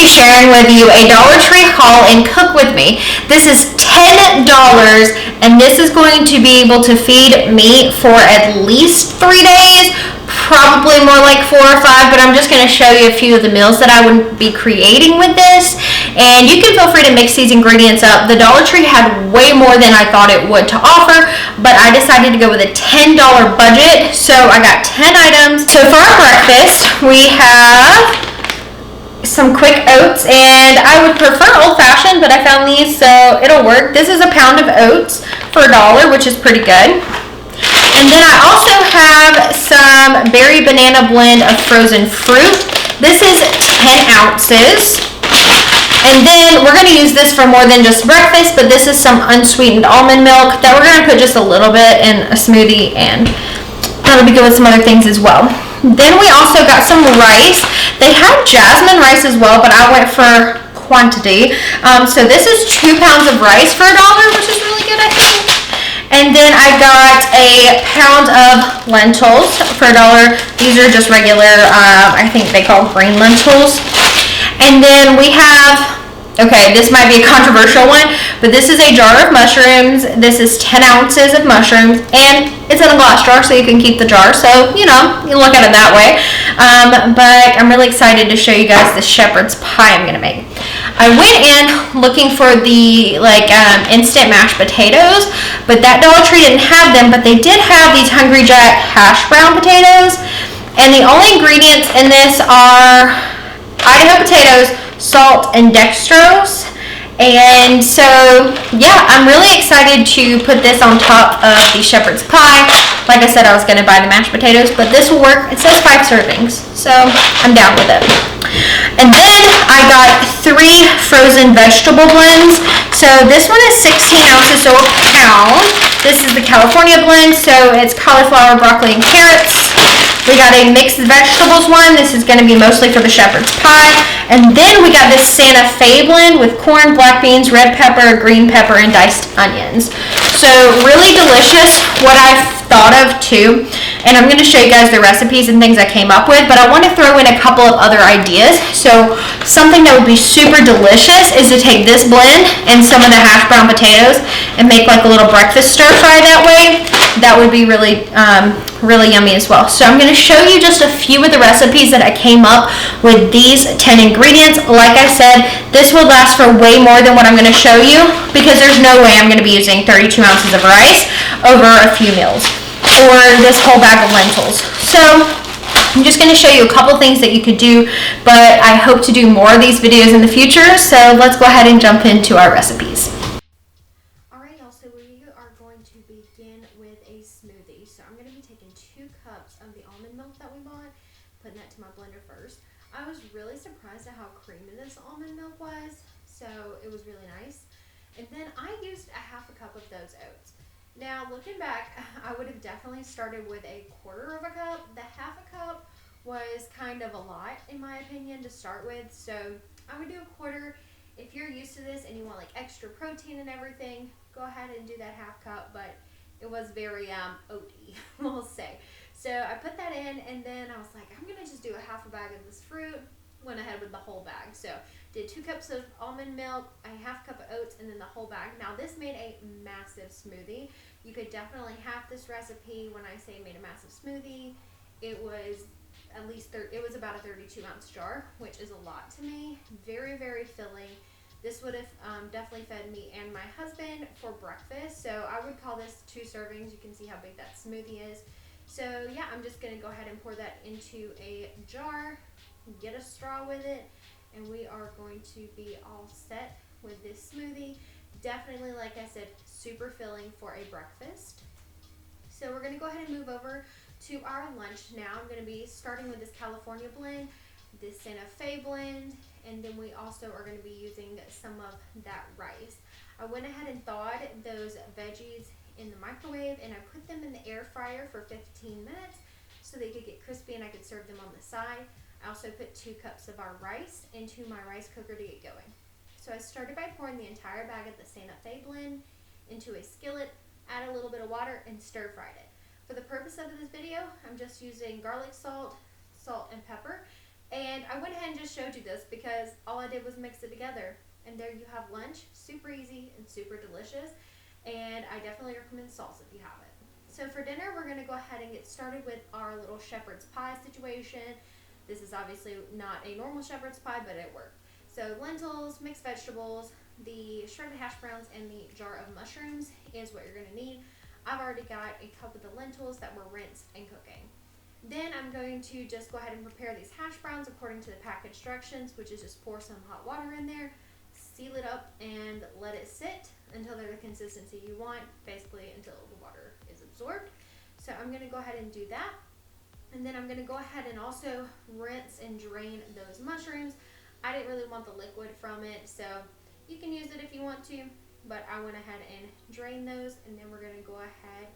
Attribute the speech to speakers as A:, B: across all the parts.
A: sharing with you a Dollar Tree haul and cook with me. This is $10 and this is going to be able to feed me for at least 3 days, probably more like 4 or 5, but I'm just going to show you a few of the meals that I would be creating with this. And you can feel free to mix these ingredients up. The Dollar Tree had way more than I thought it would to offer, but I decided to go with a $10 budget, so I got 10 items. So for our breakfast, we have some quick oats, and I would prefer old-fashioned, but I found these, so it'll work. This is a pound of oats for $1, which is pretty good. And then I also have some berry banana blend of frozen fruit. This is 10 ounces. And then we're going to use this for more than just breakfast, but this is some unsweetened almond milk that we're going to put just a little bit in a smoothie, and that'll be good with some other things as well. Then we also got some rice. They had jasmine rice as well, but I went for quantity. So this is 2 pounds of rice for $1, which is really good, I think. And then I got a pound of lentils for $1. These are just regular, I think they call green lentils. And then we have, okay, this might be a controversial one, but this is a jar of mushrooms. This is 10 ounces of mushrooms, and it's in a glass jar, so you can keep the jar. So, you know, you look at it that way. But I'm really excited to show you guys the shepherd's pie I'm going to make. I went in looking for the, instant mashed potatoes, but that Dollar Tree didn't have them, but they did have these Hungry Jack hash brown potatoes. And the only ingredients in this are Idaho potatoes, salt, and dextrose. And so, yeah, I'm really excited to put this on top of the shepherd's pie. Like I said, I was going to buy the mashed potatoes, but this will work. It says 5 servings, so I'm down with it. And then I got 3 frozen vegetable blends. So this one is 16 ounces, so a pound. This is the California blend, so it's cauliflower, broccoli, and carrots. We got a mixed vegetables one. This is going to be mostly for the shepherd's pie. And then we got this Santa Fe blend with corn, black beans, red pepper, green pepper, and diced onions. So really delicious, what I've thought of too. And I'm going to show you guys the recipes and things I came up with, but I want to throw in a couple of other ideas. So something that would be super delicious is to take this blend and some of the hash brown potatoes and make like a little breakfast stir fry that way. That would be really yummy as well. So I'm going to show you just a few of the recipes that I came up with these 10 ingredients. Like I said, this will last for way more than what I'm going to show you, because there's no way I'm going to be using 32 ounces of rice over a few meals, or this whole bag of lentils. So I'm just going to show you a couple things that you could do, but I hope to do more of these videos in the future. So let's go ahead and jump into our recipes. Alright y'all, so we are going to begin with a smoothie. So I'm going to be taking 2 cups of the almond milk that we bought, putting that to my blender first. I was really surprised at how creamy this almond milk was, so it was really nice. And then I used a half a cup of those oats. Now, looking back, I would have definitely started with a quarter of a cup. The half a cup was kind of a lot, in my opinion, to start with. So I would do a quarter. If you're used to this and you want like extra protein and everything, go ahead and do that half cup. But it was very oaty, we'll say. So I put that in, and then I was like, I'm going to just do a half a bag of this fruit. Went ahead with the whole bag. So did 2 cups of almond milk, a half cup of oats, and then the whole bag. Now this made a massive smoothie. You could definitely have this recipe. When I say made a massive smoothie, it was at least it was about a 32 ounce jar, which is a lot to me. Very, very filling. This would have definitely fed me and my husband for breakfast. So I would call this 2 servings. You can see how big that smoothie is. So yeah, I'm just going to go ahead and pour that into a jar, get a straw with it, and we are going to be all set with this smoothie. Definitely, like I said, super filling for a breakfast. So we're going to go ahead and move over to our lunch now. I'm going to be starting with this California blend, this Santa Fe blend, and then we also are going to be using some of that rice. I went ahead and thawed those veggies in the microwave, and I put them in the air fryer for 15 minutes so they could get crispy and I could serve them on the side. I also put 2 cups of our rice into my rice cooker to get going. So I started by pouring the entire bag of the Santa Fe blend into a skillet, add a little bit of water, and stir fried it. For the purpose of this video, I'm just using garlic salt, and pepper. And I went ahead and just showed you this because all I did was mix it together. And there you have lunch, super easy and super delicious. And I definitely recommend salsa if you have it. So for dinner, we're gonna go ahead and get started with our little shepherd's pie situation. This is obviously not a normal shepherd's pie, but it worked. So lentils, mixed vegetables, the shredded hash browns, and the jar of mushrooms is what you're gonna need. I've already got a cup of the lentils that were rinsed and cooking. Then I'm going to just go ahead and prepare these hash browns according to the package directions, which is just pour some hot water in there, seal it up, and let it sit until they're the consistency you want, basically until the water is absorbed. So I'm going to go ahead and do that. And then I'm going to go ahead and also rinse and drain those mushrooms. I didn't really want the liquid from it, so you can use it if you want to, but I went ahead and drained those, and then we're going to go ahead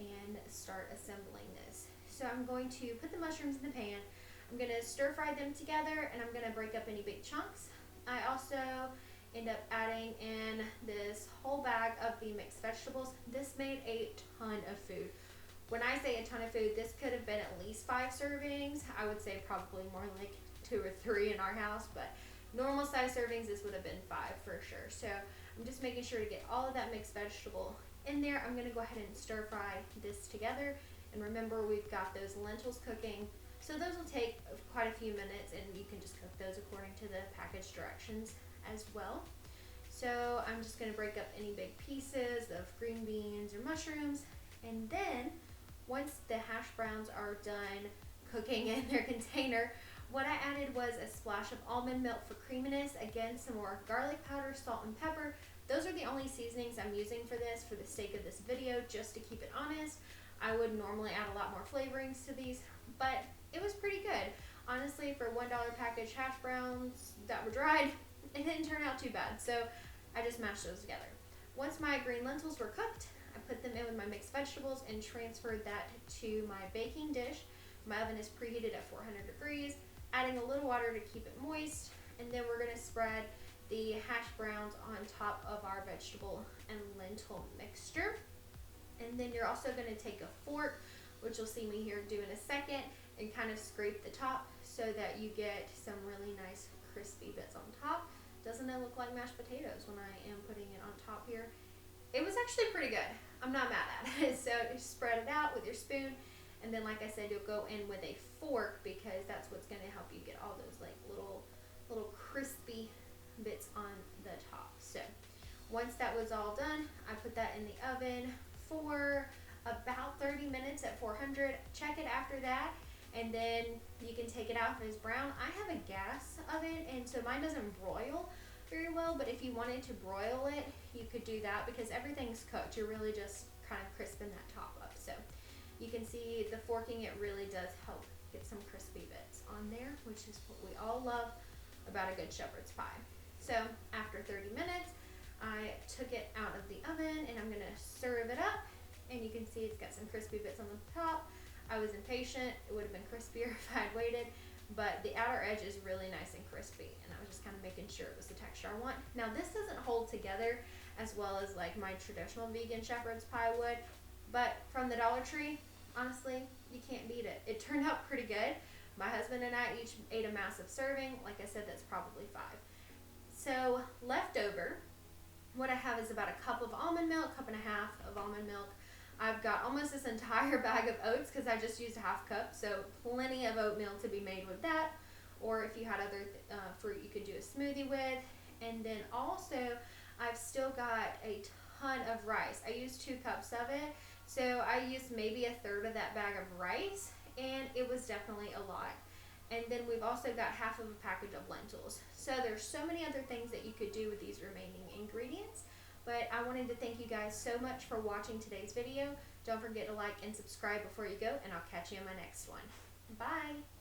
A: and start assembling this. So I'm going to put the mushrooms in the pan. I'm going to stir fry them together, and I'm going to break up any big chunks. I also end up adding in this whole bag of the mixed vegetables. This made a ton of food. When I say a ton of food, this could have been at least 5 servings. I would say probably more like 2 or 3 in our house, but normal size servings, this would have been 5 for sure. So I'm just making sure to get all of that mixed vegetable in there. I'm going to go ahead and stir fry this together. And remember, we've got those lentils cooking, so those will take quite a few minutes, and you can just cook those according to the package directions as well. So I'm just going to break up any big pieces of green beans or mushrooms, and then once the hash browns are done cooking in their container, what I added was a splash of almond milk for creaminess, again some more garlic powder, salt, and pepper. Those are the only seasonings I'm using for this for the sake of this video, just to keep it honest. I would normally add a lot more flavorings to these, but it was pretty good. Honestly, for $1 package hash browns that were dried, it didn't turn out too bad, so I just mashed those together. Once my green lentils were cooked, I put them in with my mixed vegetables and transferred that to my baking dish. My oven is preheated at 400 degrees, adding a little water to keep it moist, and then we're going to spread the hash browns on top of our vegetable and lentil mixture. And then you're also going to take a fork, which you'll see me here do in a second, and kind of scrape the top so that you get some really nice crispy bits on top. Doesn't it look like mashed potatoes when I am putting it on top here? It was actually pretty good. I'm not mad at it. So spread it out with your spoon, and then like I said, you'll go in with a fork because that's what's going to help you get all those like little crispy bits on the top. So once that was all done, I put that in the oven for about 30 minutes at 400. Check it after that, and then you can take it out if it's brown. I have a gas oven, and so mine doesn't broil very well, but if you wanted to broil it, you could do that because everything's cooked. You're really just kind of crisping that top up. So you can see the forking, it really does help get some crispy bits on there, which is what we all love about a good shepherd's pie. So after 30 minutes, I took it out of the oven, and I'm going to serve it up, and you can see it's got some crispy bits on the top. I was impatient. It would have been crispier if I had waited, but the outer edge is really nice and crispy, and I was just kind of making sure it was the texture I want. Now this doesn't hold together as well as like my traditional vegan shepherd's pie would, but from the Dollar Tree, honestly, you can't beat it. It turned out pretty good. My husband and I each ate a massive serving. Like I said, that's probably 5. So leftover, what I have is about a cup of almond milk, cup and a half of almond milk. I've got almost this entire bag of oats because I just used a half cup, so plenty of oatmeal to be made with that. Or if you had other fruit you could do a smoothie with. And then also, I've still got a ton of rice. I used 2 cups of it, so I used maybe a third of that bag of rice, and it was definitely a lot. And then we've also got half of a package of lentils. So there's so many other things that you could do with these remaining ingredients. But I wanted to thank you guys so much for watching today's video. Don't forget to like and subscribe before you go, and I'll catch you in my next one. Bye!